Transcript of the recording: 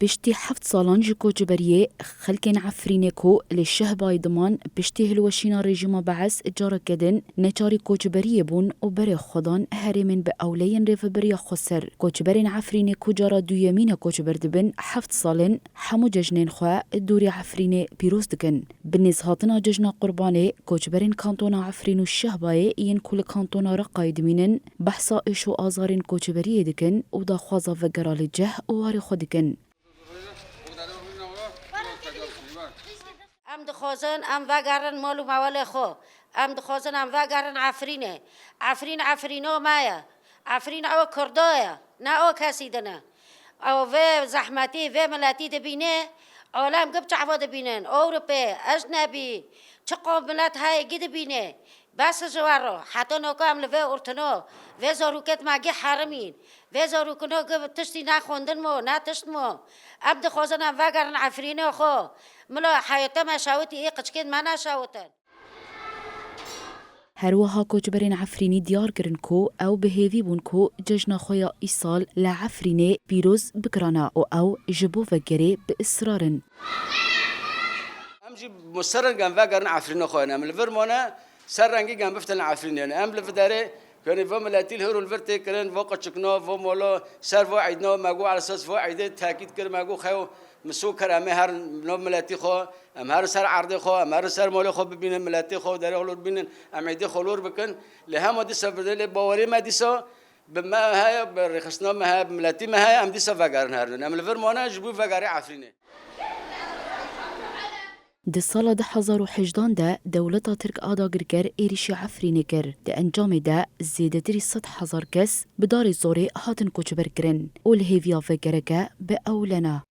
بشتي حفت سالان جي كوچبریه خلکن عفرینکو لشهبای دمان بشتي هلوشینا رژیما بعث اجاره کدن نچاری کوچبریه بون و بر خودان هرمن به اولین ریف بریا خسر کوچبرین عفرینکو جارا دویمین کوچبر دبن حفت سالن حمو ججنین خواه دوری عفرینه پیروز دکن بنز هاتنا ججنا قربانه کوچبرین کانتونا عفرینو شهبای این کل کانتونا را قایدمینن بحثا ایشو آزارین کوچبریه دکن و دا خوازا وگرال جه و واری خودکن ام دخوازن ام وگرن مالو موال خو ام دخوازن ام وگرن عفرینو مایا عفرین او کردایا نه او کسی دنه او و زحمتی و ملتی دبینه عالم گب چعوا دبینن اوروپی اجنبی چه قابلت های گید بینه بس جوارو حتی نوکا هم لوه ارتنو و زاروکت مگی حرمین و زاروکنو گب تشتی نخوندن مو نه تشت مو ام دخوازن ام وگرن عفرینو خو ملا حیاتا ما شاوتی ای قچکید ما نشاوتن هروها کوچبرین عفرینی دیار کرن کو او بهیوی بون کو ججنا خویا ایسال لعفرینه پیروز بکرانا او جبو وگره به اصرارن امجي مسترن كان فاقرن عفرين اخونا من الفرمونه سرنجي كان بفتن عفرين يعني ام لفداري كان فم لاتيل هرو الفرتي كان فوق تشكنو فم ولا سر فو عيدنا ماغو على اساس فو عيد تاكيد كر ماغو خو مسو كرامه هر نو ملاتي خو ام هر سر عرض خو ام هر سر مول خو ببين ملاتي خو داري خلور بين ام عيد خلور بكن لهم دي سفر باوري ما ديسا بما هاي برخصنا ما هاي ملاتي ما هاي ام دي سفاقرن هر ام الفرمونه جبو فاقري عفرينه ده سال 2018 ده دولتا ترک آداگر کر ایریشی عفرینه کر ده انجام ده زیدتری 100,000 کس بدار زوری هاتن کوچبر کرن اول هیویا فکرکه به اولنا